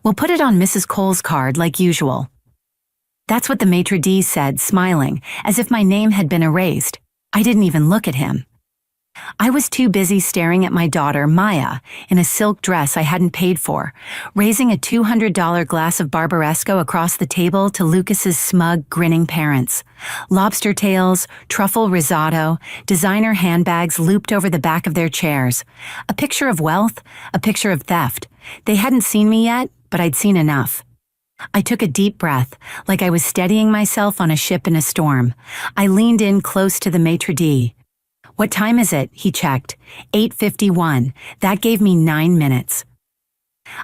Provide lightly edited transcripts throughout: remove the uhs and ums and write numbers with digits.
We'll put it on Mrs. Cole's card like usual. That's what the maitre d' said, smiling, as if my name had been erased. I didn't even look at him. I was too busy staring at my daughter, Maya, in a silk dress I hadn't paid for, raising a $200 glass of Barbaresco across the table to Lucas's smug, grinning parents. Lobster tails, truffle risotto, designer handbags looped over the back of their chairs. A picture of wealth, a picture of theft. They hadn't seen me yet, but I'd seen enough. I took a deep breath, like I was steadying myself on a ship in a storm. I leaned in close to the maitre d'. "What time is it?" he checked. 8:51. That gave me 9 minutes.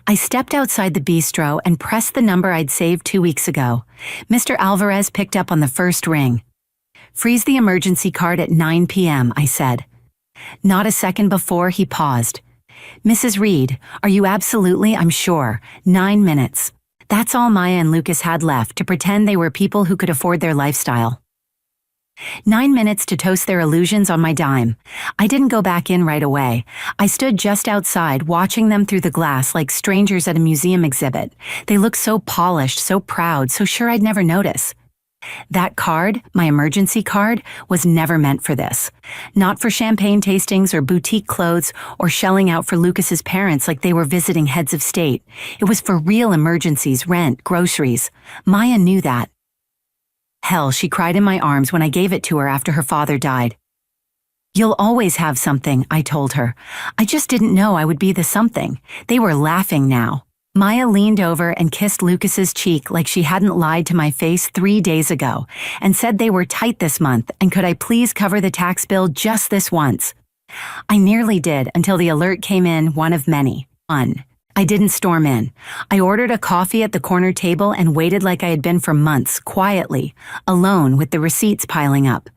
I stepped outside the bistro and pressed the number I'd saved 2 weeks ago. Mr. Alvarez picked up on the first ring. "Freeze the emergency card at 9 p.m., I said. Not a second before, he paused. "Mrs. Reed, are you absolutely, I'm sure, 9 minutes?" That's all Maya and Lucas had left to pretend they were people who could afford their lifestyle. 9 minutes to toast their illusions on my dime. I didn't go back in right away. I stood just outside watching them through the glass like strangers at a museum exhibit. They looked so polished, so proud, so sure I'd never notice. That card, my emergency card, was never meant for this. Not for champagne tastings or boutique clothes or shelling out for Lucas's parents like they were visiting heads of state. It was for real emergencies, rent, groceries. Maya knew that. Hell, she cried in my arms when I gave it to her after her father died. "You'll always have something," I told her. I just didn't know I would be the something. They were laughing now. Maya leaned over and kissed Lucas's cheek like she hadn't lied to my face 3 days ago and said they were tight this month and could I please cover the tax bill just this once. I nearly did until the alert came in, one of many. I didn't storm in. I ordered a coffee at the corner table and waited like I had been for months, quietly, alone with the receipts piling up.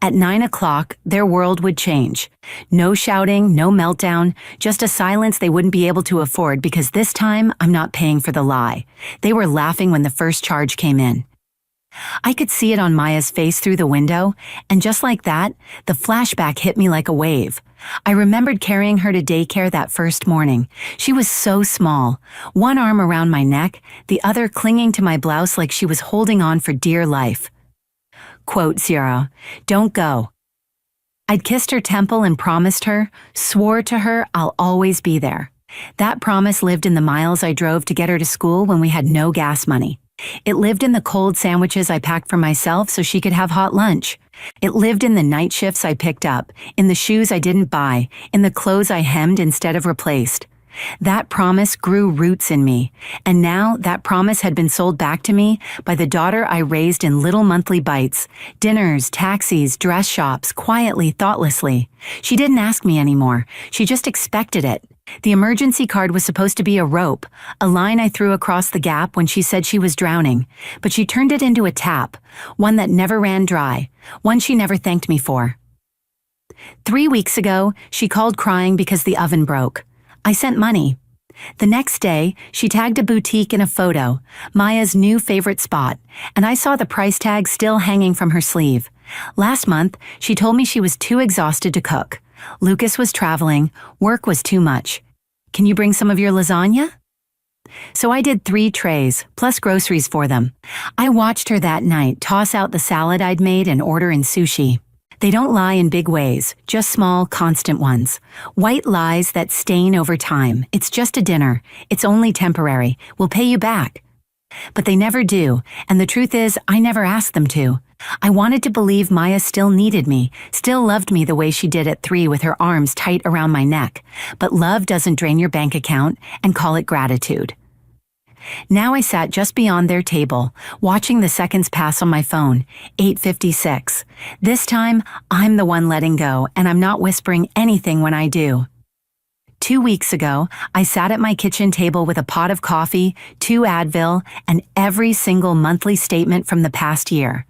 At 9 o'clock, their world would change. No shouting, no meltdown, just a silence they wouldn't be able to afford because this time I'm not paying for the lie. They were laughing when the first charge came in. I could see it on Maya's face through the window, and just like that, the flashback hit me like a wave. I remembered carrying her to daycare that first morning. She was so small, one arm around my neck, the other clinging to my blouse like she was holding on for dear life. Quote 0. "Don't go." I'd kissed her temple and promised her, swore to her I'll always be there. That promise lived in the miles I drove to get her to school when we had no gas money. It lived in the cold sandwiches I packed for myself so she could have hot lunch. It lived in the night shifts I picked up, in the shoes I didn't buy, in the clothes I hemmed instead of replaced. That promise grew roots in me, and now that promise had been sold back to me by the daughter I raised in little monthly bites, dinners, taxis, dress shops, quietly, thoughtlessly. She didn't ask me anymore. She just expected it. The emergency card was supposed to be a rope, a line I threw across the gap when she said she was drowning, but she turned it into a tap, one that never ran dry, one she never thanked me for. 3 weeks ago, she called crying because the oven broke. I sent money. The next day, she tagged a boutique in a photo, Maya's new favorite spot, and I saw the price tag still hanging from her sleeve. Last month, she told me she was too exhausted to cook. Lucas was traveling, work was too much. "Can you bring some of your lasagna?" So I did 3 trays, plus groceries for them. I watched her that night toss out the salad I'd made and order in sushi. They don't lie in big ways, just small, constant ones. White lies that stain over time. It's just a dinner. It's only temporary. We'll pay you back. But they never do, and the truth is, I never asked them to. I wanted to believe Maya still needed me, still loved me the way she did at 3 with her arms tight around my neck. But love doesn't drain your bank account, and call it gratitude. Now I sat just beyond their table, watching the seconds pass on my phone. 8:56. This time, I'm the one letting go, and I'm not whispering anything when I do. 2 weeks ago, I sat at my kitchen table with a pot of coffee, 2 Advil, and every single monthly statement from the past year.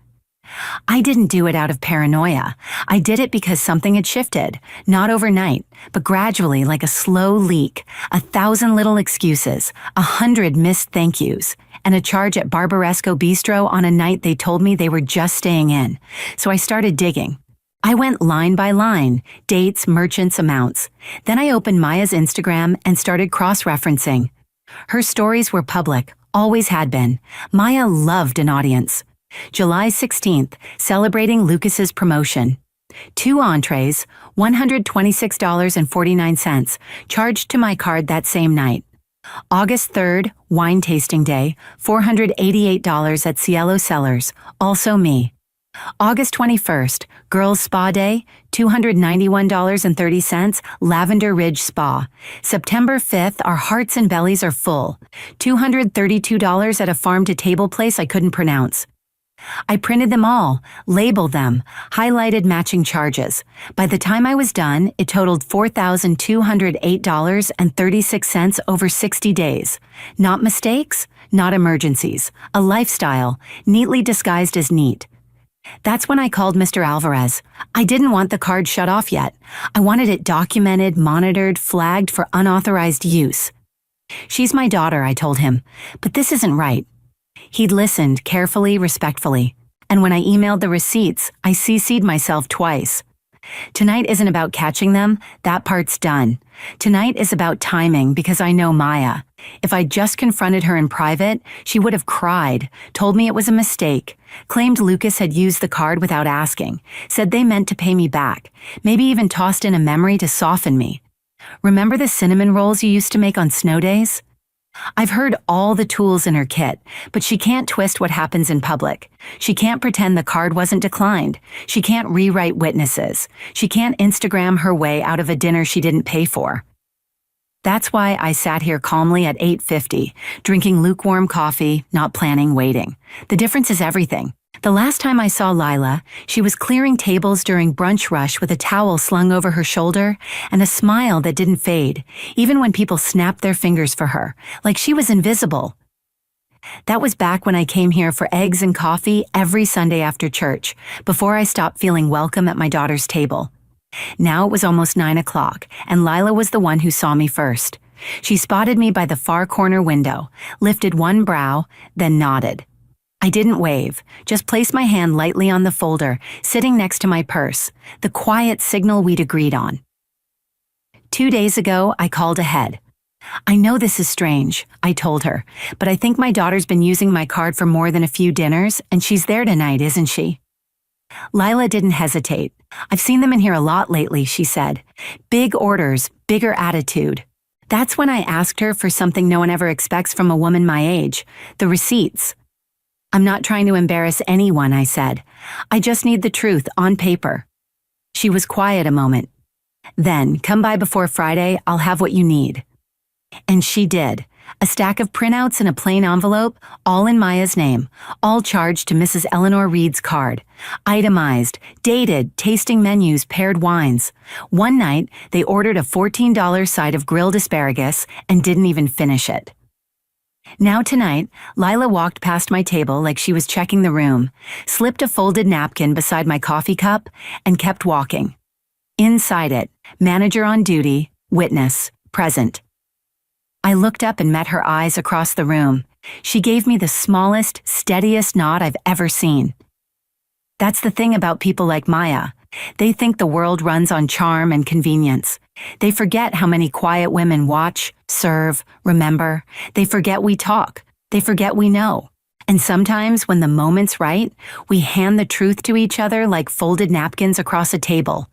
I didn't do it out of paranoia. I did it because something had shifted, not overnight, but gradually like a slow leak, 1,000 little excuses, 100 missed thank yous, and a charge at Barbaresco Bistro on a night they told me they were just staying in. So I started digging. I went line by line, dates, merchants, amounts. Then I opened Maya's Instagram and started cross-referencing. Her stories were public, always had been. Maya loved an audience. July 16th, celebrating Lucas's promotion. 2 entrees, $126.49, charged to my card that same night. August 3rd, wine tasting day, $488 at Cielo Cellars, also me. August 21st, girls spa day, $291.30, Lavender Ridge Spa. September 5th, our hearts and bellies are full, $232 at a farm-to-table place I couldn't pronounce. I printed them all, labeled them, highlighted matching charges. By the time I was done, it totaled $4,208.36 over 60 days. Not mistakes, not emergencies. A lifestyle, neatly disguised as neat. That's when I called Mr. Alvarez. I didn't want the card shut off yet. I wanted it documented, monitored, flagged for unauthorized use. She's my daughter, I told him, but this isn't right. He'd listened carefully, respectfully, and when I emailed the receipts, I CC'd myself twice. Tonight isn't about catching them, that part's done. Tonight is about timing because I know Maya. If I'd just confronted her in private, she would have cried, told me it was a mistake, claimed Lucas had used the card without asking, said they meant to pay me back, maybe even tossed in a memory to soften me. Remember the cinnamon rolls you used to make on snow days? I've heard all the tools in her kit, but she can't twist what happens in public. She can't pretend the card wasn't declined. She can't rewrite witnesses. She can't Instagram her way out of a dinner she didn't pay for. That's why I sat here calmly at 8:50, drinking lukewarm coffee, not planning waiting. The difference is everything. The last time I saw Lila, she was clearing tables during brunch rush with a towel slung over her shoulder and a smile that didn't fade, even when people snapped their fingers for her, like she was invisible. That was back when I came here for eggs and coffee every Sunday after church, before I stopped feeling welcome at my daughter's table. Now it was almost 9 o'clock, and Lila was the one who saw me first. She spotted me by the far corner window, lifted one brow, then nodded. I didn't wave, just placed my hand lightly on the folder, sitting next to my purse, the quiet signal we'd agreed on. 2 days ago, I called ahead. I know this is strange, I told her, but I think my daughter's been using my card for more than a few dinners, and she's there tonight, isn't she? Lila didn't hesitate. I've seen them in here a lot lately, she said. Big orders, bigger attitude. That's when I asked her for something no one ever expects from a woman my age, the receipts. I'm not trying to embarrass anyone, I said. I just need the truth on paper. She was quiet a moment. Then, come by before Friday, I'll have what you need. And she did. A stack of printouts in a plain envelope, all in Maya's name, all charged to Mrs. Eleanor Reed's card. Itemized, dated, tasting menus, paired wines. One night, they ordered a $14 side of grilled asparagus and didn't even finish it. Now tonight, Lila walked past my table like she was checking the room, slipped a folded napkin beside my coffee cup, and kept walking. Inside it, manager on duty, witness, present. I looked up and met her eyes across the room. She gave me the smallest, steadiest nod I've ever seen. That's the thing about people like Maya. They think the world runs on charm and convenience. They forget how many quiet women watch, serve, remember. They forget we talk. They forget we know. And sometimes, when the moment's right, we hand the truth to each other like folded napkins across a table.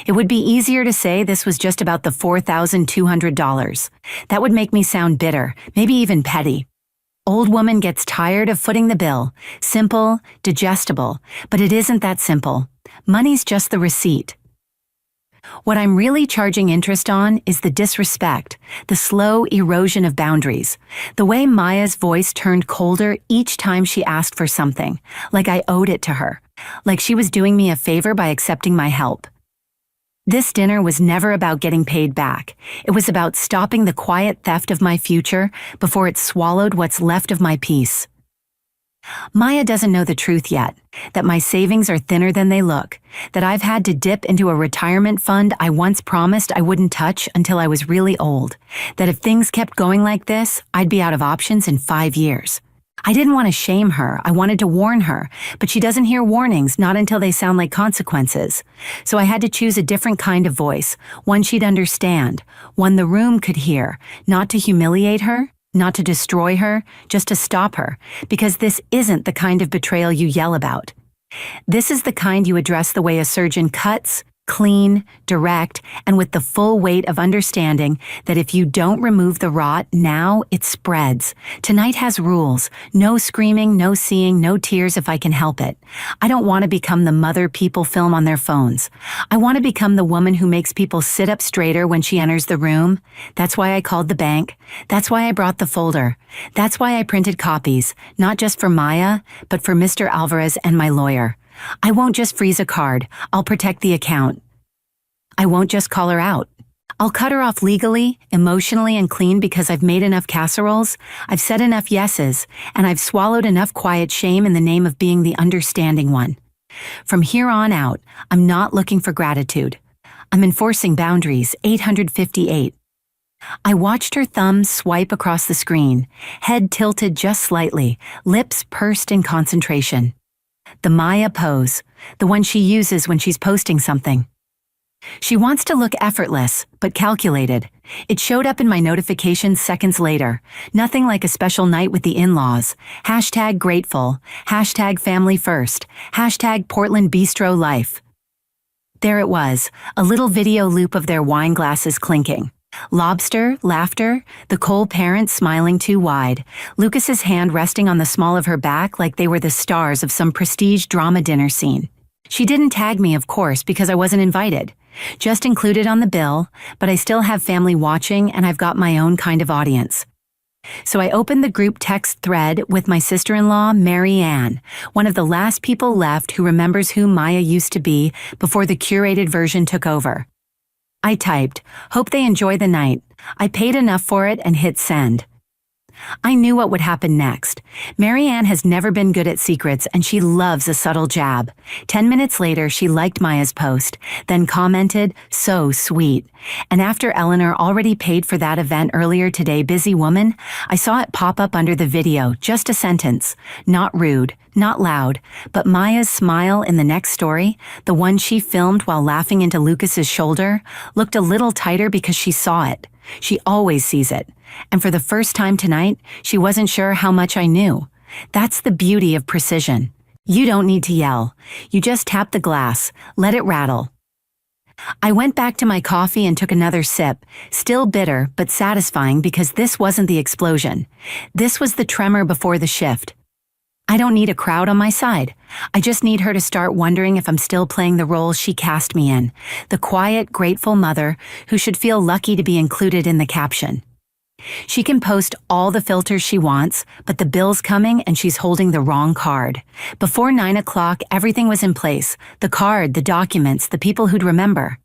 It would be easier to say this was just about the $4,200. That would make me sound bitter, maybe even petty. Old woman gets tired of footing the bill. Simple, digestible, but it isn't that simple. Money's just the receipt. What I'm really charging interest on is the disrespect, the slow erosion of boundaries, the way Maya's voice turned colder each time she asked for something, like I owed it to her, like she was doing me a favor by accepting my help. This dinner was never about getting paid back. It was about stopping the quiet theft of my future before it swallowed what's left of my peace. Maya doesn't know the truth yet, that my savings are thinner than they look, that I've had to dip into a retirement fund I once promised I wouldn't touch until I was really old, that if things kept going like this, I'd be out of options in 5 years. I didn't want to shame her, I wanted to warn her, but she doesn't hear warnings not until they sound like consequences. So I had to choose a different kind of voice, one she'd understand, one the room could hear, not to humiliate her, Not to destroy her, just to stop her, because this isn't the kind of betrayal you yell about. This is the kind you address the way a surgeon cuts, clean, direct, and with the full weight of understanding that if you don't remove the rot now, it spreads. Tonight has rules. No screaming, no seeing, no tears if I can help it. I don't want to become the mother people film on their phones. I want to become the woman who makes people sit up straighter when she enters the room. That's why I called the bank. That's why I brought the folder. That's why I printed copies, not just for Maya, but for Mr. Alvarez and my lawyer. I won't just freeze a card. I'll protect the account. I won't just call her out. I'll cut her off legally, emotionally, and clean because I've made enough casseroles, I've said enough yeses, and I've swallowed enough quiet shame in the name of being the understanding one. From here on out, I'm not looking for gratitude. I'm enforcing boundaries. 858. I watched her thumb swipe across the screen, head tilted just slightly, lips pursed in concentration. The Maya pose, the one she uses when she's posting something. She wants to look effortless, but calculated. It showed up in my notifications seconds later. Nothing like a special night with the in-laws. #grateful, #family first, #Portland Bistro life. There it was, a little video loop of their wine glasses clinking. Lobster, laughter, the Cole parents smiling too wide, Lucas's hand resting on the small of her back like they were the stars of some prestige drama dinner scene. She didn't tag me, of course, because I wasn't invited. Just included on the bill, but I still have family watching and I've got my own kind of audience. So I opened the group text thread with my sister-in-law, Mary Ann, one of the last people left who remembers who Maya used to be before the curated version took over. I typed, "Hope they enjoy the night." I paid enough for it and hit send. I knew what would happen next. Mary Ann has never been good at secrets and she loves a subtle jab. 10 minutes later, she liked Maya's post, then commented, "So sweet." And after Eleanor already paid for that event earlier today, busy woman, I saw it pop up under the video, just a sentence. Not rude, not loud, but Maya's smile in the next story, the one she filmed while laughing into Lucas's shoulder, looked a little tighter because she saw it. She always sees it. And for the first time tonight, she wasn't sure how much I knew. That's the beauty of precision. You don't need to yell. You just tap the glass, let it rattle. I went back to my coffee and took another sip, still bitter but satisfying because this wasn't the explosion. This was the tremor before the shift. I don't need a crowd on my side. I just need her to start wondering if I'm still playing the role she cast me in, the quiet, grateful mother who should feel lucky to be included in the caption. She can post all the filters she wants, but the bill's coming and she's holding the wrong card. Before 9 o'clock, everything was in place. The card, the documents, the people who'd remember.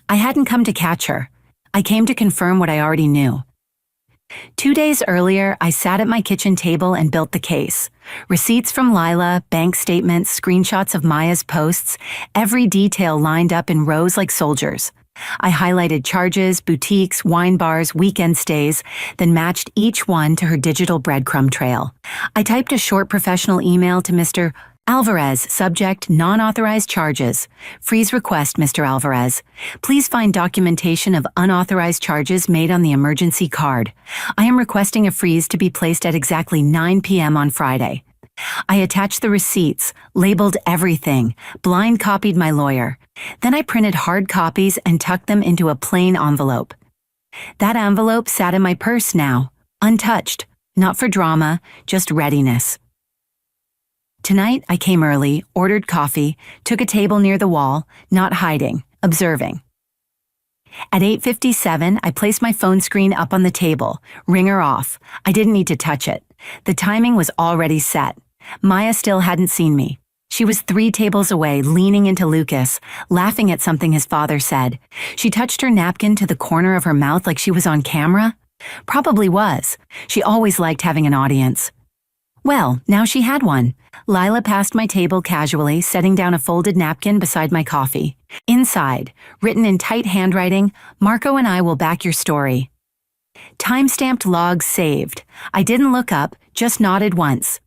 I hadn't come to catch her. I came to confirm what I already knew. 2 days earlier, I sat at my kitchen table and built the case. Receipts from Lila, bank statements, screenshots of Maya's posts, every detail lined up in rows like soldiers. I highlighted charges, boutiques, wine bars, weekend stays, then matched each one to her digital breadcrumb trail. I typed a short professional email to Mr. Alvarez, subject, non-authorized charges. Freeze request, Mr. Alvarez. Please find documentation of unauthorized charges made on the emergency card. I am requesting a freeze to be placed at exactly 9 p.m. on Friday. I attached the receipts, labeled everything, blind copied my lawyer. Then I printed hard copies and tucked them into a plain envelope. That envelope sat in my purse now, untouched, not for drama, just readiness. Tonight, I came early, ordered coffee, took a table near the wall, not hiding, observing. At 8:57, I placed my phone screen up on the table, ringer off. I didn't need to touch it. The timing was already set. Maya still hadn't seen me. She was 3 tables away, leaning into Lucas, laughing at something his father said. She touched her napkin to the corner of her mouth like she was on camera. Probably was. She always liked having an audience. Well, now she had one. Lila passed my table casually, setting down a folded napkin beside my coffee. Inside, written in tight handwriting, "Marco and I will back your story." Time-stamped logs saved. I didn't look up, just nodded once.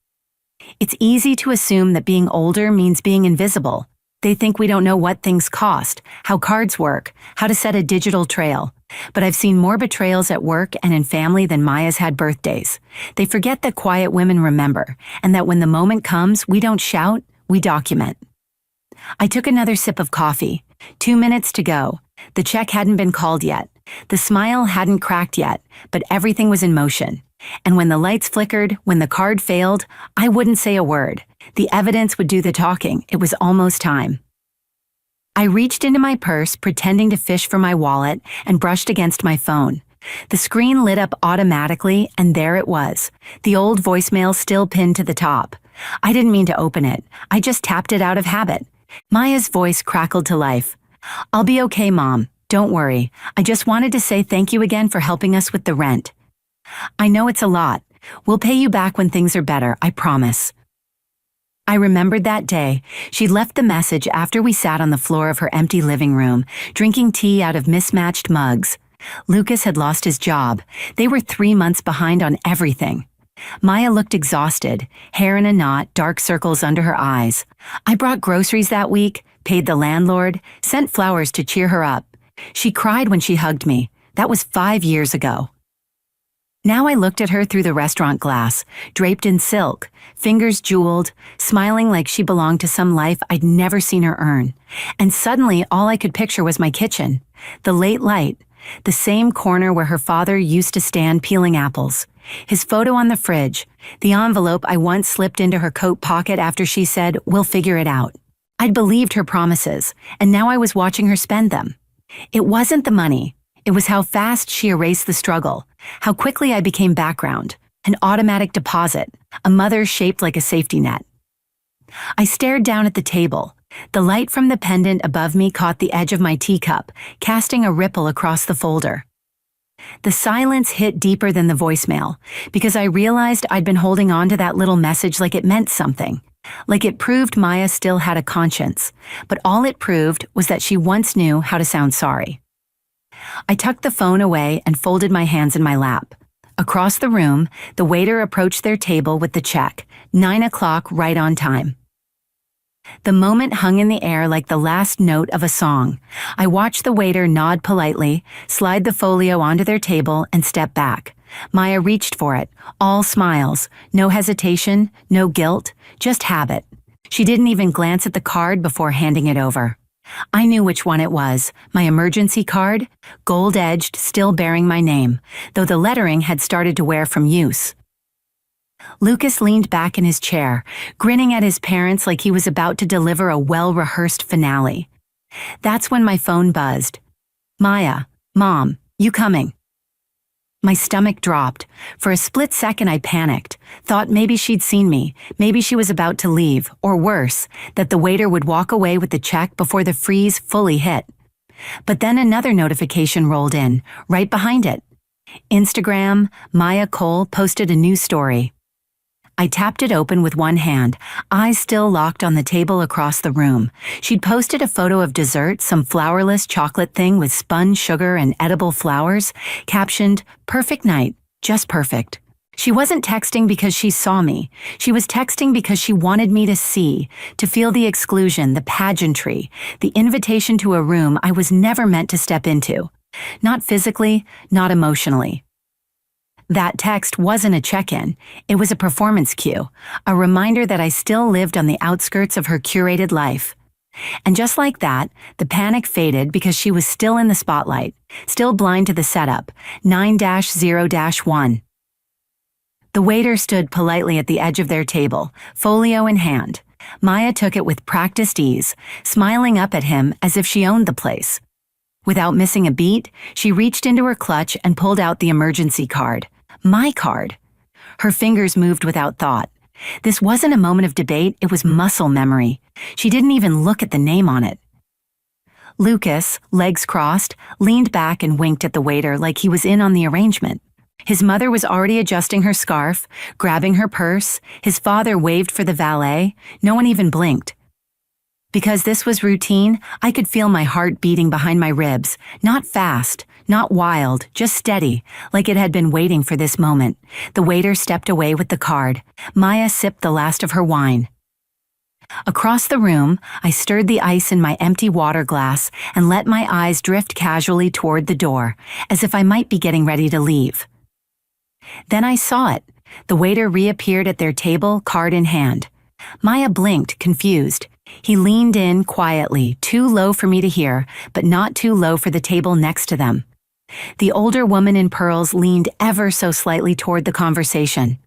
It's easy to assume that being older means being invisible. They think we don't know what things cost, how cards work, how to set a digital trail. But I've seen more betrayals at work and in family than Maya's had birthdays. They forget that quiet women remember, and that when the moment comes, we don't shout, we document. I took another sip of coffee. 2 minutes to go. The check hadn't been called yet. The smile hadn't cracked yet, but everything was in motion. And when the lights flickered, when the card failed, I wouldn't say a word. The evidence would do the talking. It was almost time. I reached into my purse, pretending to fish for my wallet, and brushed against my phone. The screen lit up automatically, and there it was, the old voicemail still pinned to the top. I didn't mean to open it. I just tapped it out of habit. Maya's voice crackled to life. "I'll be okay, Mom. Don't worry. I just wanted to say thank you again for helping us with the rent. I know it's a lot. We'll pay you back when things are better, I promise." I remembered that day. She'd left the message after we sat on the floor of her empty living room, drinking tea out of mismatched mugs. Lucas had lost his job. They were 3 months behind on everything. Maya looked exhausted, hair in a knot, dark circles under her eyes. I brought groceries that week, paid the landlord, sent flowers to cheer her up. She cried when she hugged me. That was 5 years ago. Now I looked at her through the restaurant glass, draped in silk, fingers jeweled, smiling like she belonged to some life I'd never seen her earn. And suddenly all I could picture was my kitchen, the late light, the same corner where her father used to stand peeling apples, his photo on the fridge, the envelope I once slipped into her coat pocket after she said, "We'll figure it out." I'd believed her promises, and now I was watching her spend them. It wasn't the money. It was how fast she erased the struggle, how quickly I became background, an automatic deposit, a mother shaped like a safety net. I stared down at the table. The light from the pendant above me caught the edge of my teacup, casting a ripple across the folder. The silence hit deeper than the voicemail, because I realized I'd been holding on to that little message like it meant something, like it proved Maya still had a conscience, but all it proved was that she once knew how to sound sorry. I tucked the phone away and folded my hands in my lap. Across the room, the waiter approached their table with the check, 9 o'clock right on time. The moment hung in the air like the last note of a song. I watched the waiter nod politely, slide the folio onto their table, and step back. Maya reached for it, all smiles, no hesitation, no guilt, just habit. She didn't even glance at the card before handing it over. I knew which one it was, my emergency card, gold-edged, still bearing my name, though the lettering had started to wear from use. Lucas leaned back in his chair, grinning at his parents like he was about to deliver a well-rehearsed finale. That's when my phone buzzed. "Maya, Mom, you coming?" My stomach dropped. For a split second I panicked, thought maybe she'd seen me, maybe she was about to leave, or worse, that the waiter would walk away with the check before the freeze fully hit. But then another notification rolled in, right behind it. Instagram, Maya Cole posted a new story. I tapped it open with one hand, eyes still locked on the table across the room. She'd posted a photo of dessert, some flourless chocolate thing with spun sugar and edible flowers, captioned, "Perfect night, just perfect." She wasn't texting because she saw me. She was texting because she wanted me to see, to feel the exclusion, the pageantry, the invitation to a room I was never meant to step into. Not physically, not emotionally. That text wasn't a check-in. It was a performance cue, a reminder that I still lived on the outskirts of her curated life. And just like that, the panic faded because she was still in the spotlight, still blind to the setup, 9-0-1. The waiter stood politely at the edge of their table, folio in hand. Maya took it with practiced ease, smiling up at him as if she owned the place. Without missing a beat, she reached into her clutch and pulled out the emergency card. My card. Her fingers moved without thought. This wasn't a moment of debate, it was muscle memory. She didn't even look at the name on it. Lucas, legs crossed, leaned back and winked at the waiter like he was in on the arrangement. His mother was already adjusting her scarf, grabbing her purse. His father waved for the valet. No one even blinked. Because this was routine, I could feel my heart beating behind my ribs, not fast, not wild, just steady, like it had been waiting for this moment. The waiter stepped away with the card. Maya sipped the last of her wine. Across the room, I stirred the ice in my empty water glass and let my eyes drift casually toward the door, as if I might be getting ready to leave. Then I saw it. The waiter reappeared at their table, card in hand. Maya blinked, confused. He leaned in quietly, too low for me to hear, but not too low for the table next to them. The older woman in pearls leaned ever so slightly toward the conversation.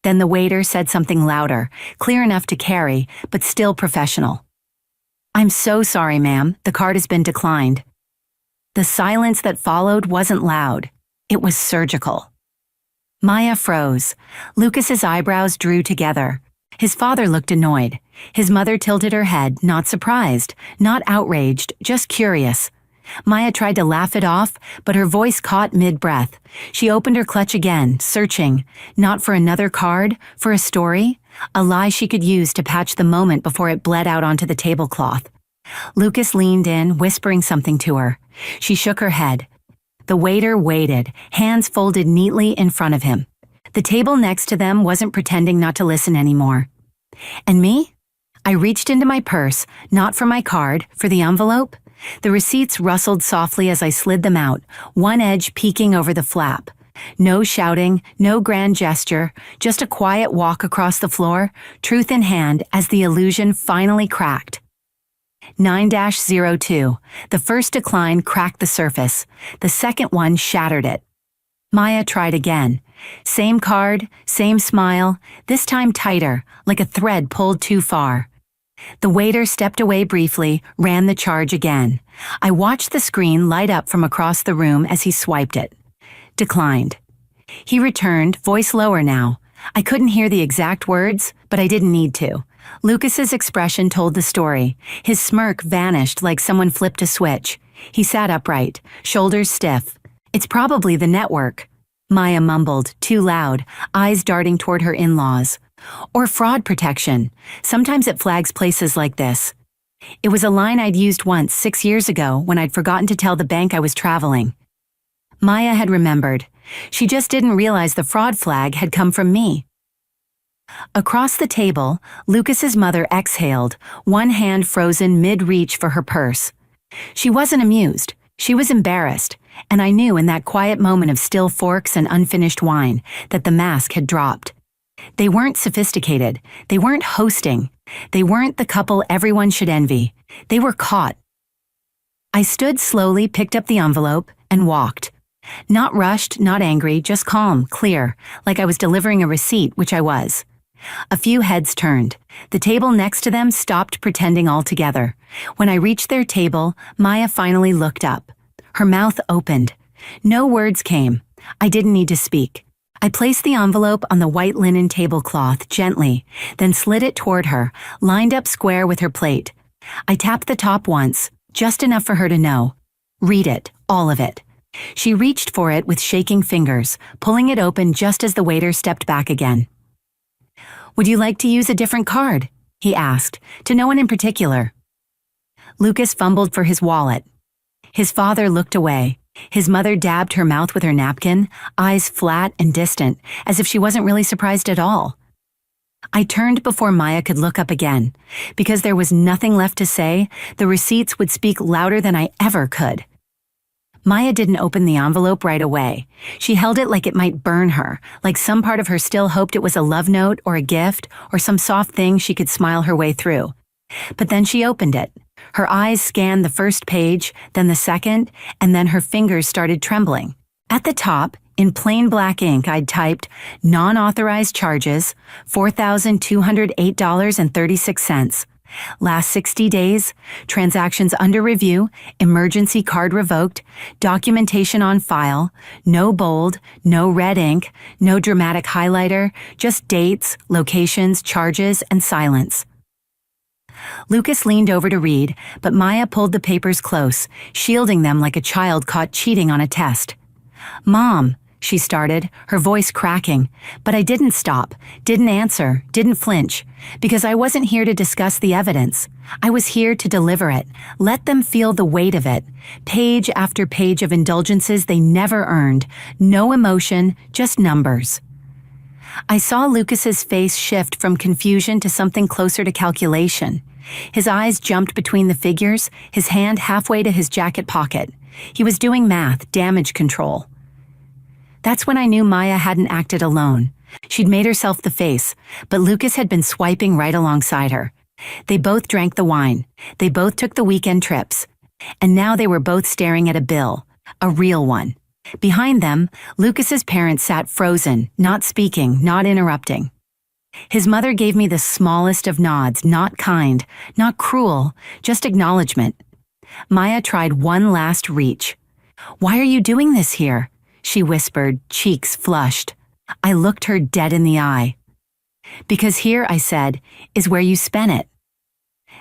Then the waiter said something louder, clear enough to carry, but still professional. "I'm so sorry, ma'am, the card has been declined." The silence that followed wasn't loud. It was surgical. Maya froze. Lucas's eyebrows drew together. His father looked annoyed. His mother tilted her head, not surprised, not outraged, just curious. Maya tried to laugh it off, but her voice caught mid-breath. She opened her clutch again, searching, not for another card, for a story, a lie she could use to patch the moment before it bled out onto the tablecloth. Lucas leaned in, whispering something to her. She shook her head. The waiter waited, hands folded neatly in front of him. The table next to them wasn't pretending not to listen anymore. And me? I reached into my purse, not for my card, for the envelope. The receipts rustled softly as I slid them out, one edge peeking over the flap. No shouting, no grand gesture, just a quiet walk across the floor, truth in hand as the illusion finally cracked. 9-02. The first decline cracked the surface. The second one shattered it. Maya tried again. Same card, same smile, this time tighter, like a thread pulled too far. The waiter stepped away briefly, ran the charge again. I watched the screen light up from across the room as he swiped it. Declined. He returned, voice lower now. I couldn't hear the exact words, but I didn't need to. Lucas's expression told the story. His smirk vanished like someone flipped a switch. He sat upright, shoulders stiff. "It's probably the network," Maya mumbled, too loud, eyes darting toward her in-laws. "Or fraud protection. Sometimes it flags places like this." It was a line I'd used once 6 years ago when I'd forgotten to tell the bank I was traveling. Maya had remembered. She just didn't realize the fraud flag had come from me. Across the table, Lucas's mother exhaled, one hand frozen mid-reach for her purse. She wasn't amused. She was embarrassed, and I knew in that quiet moment of still forks and unfinished wine that the mask had dropped. They weren't sophisticated. They weren't hosting. They weren't the couple everyone should envy. They were caught. I stood slowly, picked up the envelope, and walked. Not rushed, not angry, just calm, clear, like I was delivering a receipt, which I was. A few heads turned. The table next to them stopped pretending altogether. When I reached their table, Maya finally looked up. Her mouth opened. No words came. I didn't need to speak. I placed the envelope on the white linen tablecloth gently, then slid it toward her, lined up square with her plate. I tapped the top once, just enough for her to know. Read it, all of it. She reached for it with shaking fingers, pulling it open just as the waiter stepped back again. "Would you like to use a different card?" he asked, to no one in particular. Lucas fumbled for his wallet. His father looked away. His mother dabbed her mouth with her napkin, eyes flat and distant, as if she wasn't really surprised at all. I turned before Maya could look up again. Because there was nothing left to say, the receipts would speak louder than I ever could. Maya didn't open the envelope right away. She held it like it might burn her, like some part of her still hoped it was a love note or a gift or some soft thing she could smile her way through. But then she opened it. Her eyes scanned the first page, then the second, and then her fingers started trembling. At the top, in plain black ink, I'd typed, "Non-authorized charges, $4,208.36. Last 60 days, transactions under review, emergency card revoked, documentation on file, no bold, no red ink, no dramatic highlighter, just dates, locations, charges, and silence." Lucas leaned over to read, but Maya pulled the papers close, shielding them like a child caught cheating on a test. "Mom," she started, her voice cracking, but I didn't stop, didn't answer, didn't flinch, because I wasn't here to discuss the evidence. I was here to deliver it, let them feel the weight of it, page after page of indulgences they never earned, no emotion, just numbers. I saw Lucas's face shift from confusion to something closer to calculation. His eyes jumped between the figures, his hand halfway to his jacket pocket. He was doing math, damage control. That's when I knew Maya hadn't acted alone. She'd made herself the face, but Lucas had been swiping right alongside her. They both drank the wine. They both took the weekend trips. And now they were both staring at a bill, a real one. Behind them, Lucas's parents sat frozen, not speaking, not interrupting. His mother gave me the smallest of nods, not kind, not cruel, just acknowledgement. Maya tried one last reach. "Why are you doing this here?" she whispered, cheeks flushed. I looked her dead in the eye. "Because here," I said, "is where you spent it."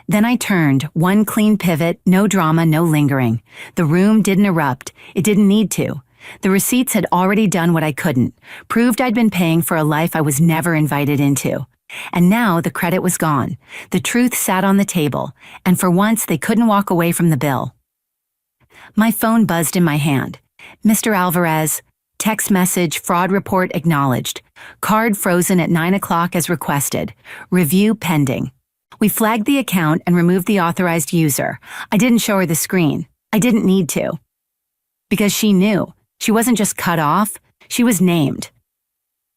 Then I turned, one clean pivot, no drama, no lingering. The room didn't erupt. It didn't need to. The receipts had already done what I couldn't, proved I'd been paying for a life I was never invited into. And now the credit was gone. The truth sat on the table, and for once they couldn't walk away from the bill. My phone buzzed in my hand. "Mr. Alvarez, text message, fraud report acknowledged. Card frozen at 9 o'clock as requested. Review pending." We flagged the account and removed the authorized user. I didn't show her the screen. I didn't need to. Because she knew. She wasn't just cut off. She was named.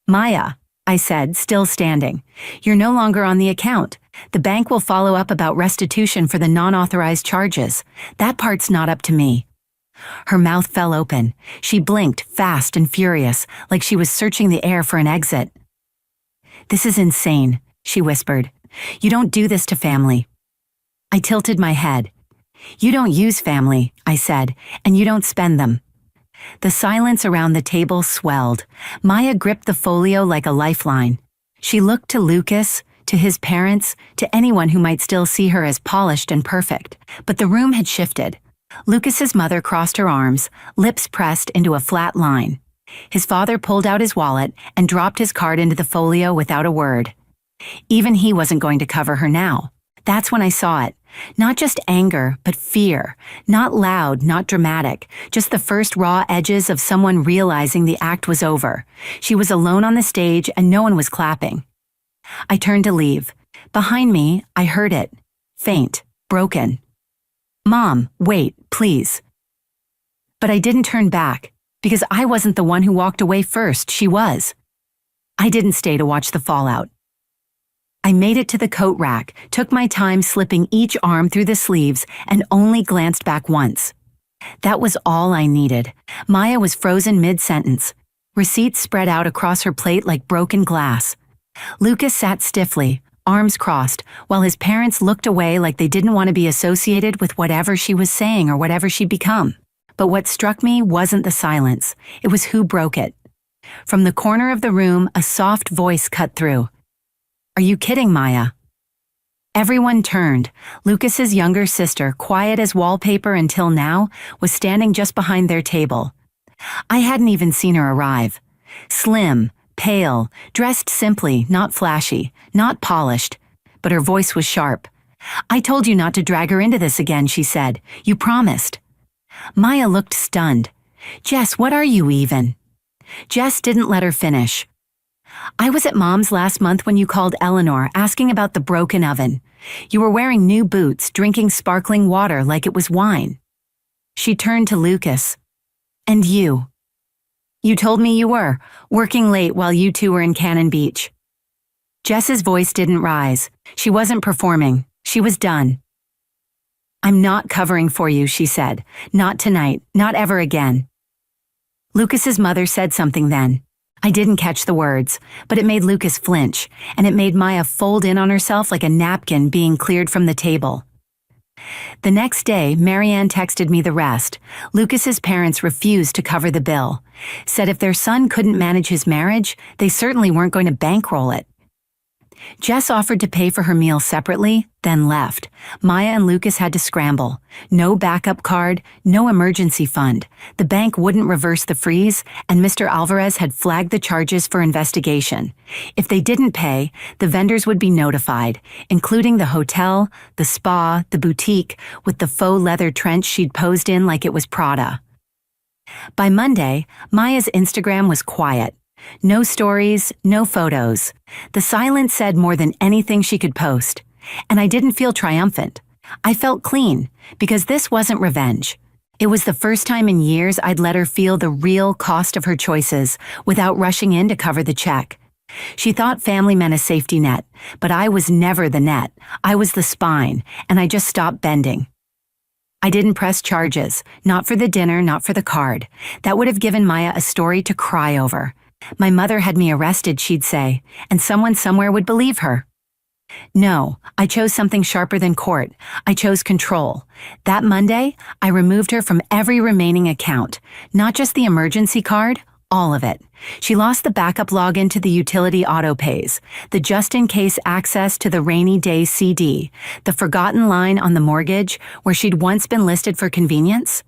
"Maya," I said, still standing, "you're no longer on the account. The bank will follow up about restitution for the non-authorized charges. That part's not up to me." Her mouth fell open. She blinked, fast and furious, like she was searching the air for an exit. "This is insane," she whispered. "You don't do this to family." I tilted my head. "You don't use family," I said, "and you don't spend them." The silence around the table swelled. Maya gripped the folio like a lifeline. She looked to Lucas, to his parents, to anyone who might still see her as polished and perfect. But the room had shifted. Lucas's mother crossed her arms, lips pressed into a flat line. His father pulled out his wallet and dropped his card into the folio without a word. Even he wasn't going to cover her now. That's when I saw it. Not just anger, but fear. Not loud, not dramatic. Just the first raw edges of someone realizing the act was over. She was alone on the stage and no one was clapping. I turned to leave. Behind me, I heard it. Faint, broken. "Mom, wait, please." But I didn't turn back, because I wasn't the one who walked away first. She was. I didn't stay to watch the fallout. I made it to the coat rack, took my time slipping each arm through the sleeves, and only glanced back once. That was all I needed. Maya was frozen mid-sentence. Receipts spread out across her plate like broken glass. Lucas sat stiffly, arms crossed, while his parents looked away like they didn't want to be associated with whatever she was saying or whatever she'd become. But what struck me wasn't the silence. It was who broke it. From the corner of the room, a soft voice cut through. "Are you kidding, Maya?" Everyone turned. Lucas's younger sister, quiet as wallpaper until now, was standing just behind their table. I hadn't even seen her arrive. Slim, pale, dressed simply, not flashy, not polished, but her voice was sharp. "I told you not to drag her into this again," she said. "You promised." Maya looked stunned. "Jess, what are you even?" Jess didn't let her finish. "I was at Mom's last month when you called Eleanor asking about the broken oven. You were wearing new boots, drinking sparkling water like it was wine." She turned to Lucas. "And you? You told me you were, working late while you two were in Cannon Beach." Jess's voice didn't rise. She wasn't performing. She was done. "I'm not covering for you," she said. "Not tonight, not ever again." Lucas's mother said something then. I didn't catch the words, but it made Lucas flinch, and it made Maya fold in on herself like a napkin being cleared from the table. The next day, Marianne texted me the rest. Lucas's parents refused to cover the bill, said if their son couldn't manage his marriage, they certainly weren't going to bankroll it. Jess offered to pay for her meal separately, then left. Maya and Lucas had to scramble. No backup card, no emergency fund. The bank wouldn't reverse the freeze, and Mr. Alvarez had flagged the charges for investigation. If they didn't pay, the vendors would be notified, including the hotel, the spa, the boutique, with the faux leather trench she'd posed in like it was Prada. By Monday, Maya's Instagram was quiet. No stories, no photos. The silence said more than anything she could post. And I didn't feel triumphant. I felt clean, because this wasn't revenge. It was the first time in years I'd let her feel the real cost of her choices without rushing in to cover the check. She thought family meant a safety net, but I was never the net. I was the spine, and I just stopped bending. I didn't press charges, not for the dinner, not for the card. That would have given Maya a story to cry over. My mother had me arrested, she'd say, and someone somewhere would believe her. No, I chose something sharper than court. I chose control. That Monday, I removed her from every remaining account, not just the emergency card, all of it. She lost the backup login to the utility auto-pays, the just-in-case access to the rainy day CD, the forgotten line on the mortgage where she'd once been listed for convenience.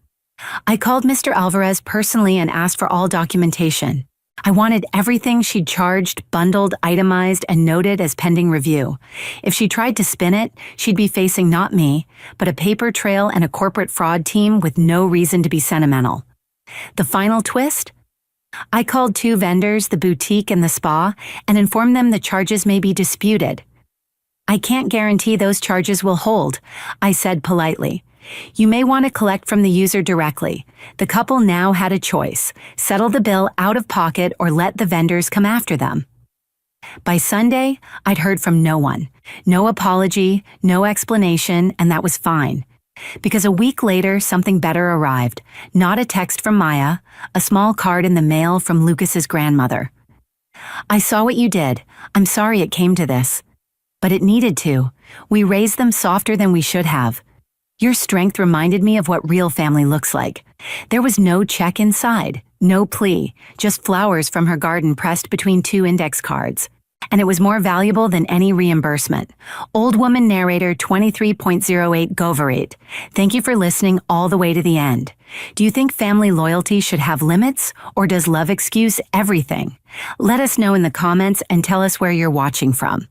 I called Mr. Alvarez personally and asked for all documentation. I wanted everything she'd charged, bundled, itemized, and noted as pending review. If she tried to spin it, she'd be facing not me, but a paper trail and a corporate fraud team with no reason to be sentimental. The final twist? I called 2 vendors, the boutique and the spa, and informed them the charges may be disputed. I can't guarantee those charges will hold, I said politely. You may want to collect from the user directly. The couple now had a choice: settle the bill out of pocket or let the vendors come after them. By Sunday, I'd heard from no one. No apology, no explanation, and that was fine. Because a week later, something better arrived. Not a text from Maya, a small card in the mail from Lucas's grandmother. I saw what you did. I'm sorry it came to this. But it needed to. We raised them softer than we should have. Your strength reminded me of what real family looks like. There was no check inside, no plea, just flowers from her garden pressed between 2 index cards. And it was more valuable than any reimbursement. Old Woman Narrator 23.08 Govarit. Thank you for listening all the way to the end. Do you think family loyalty should have limits, or does love excuse everything? Let us know in the comments and tell us where you're watching from.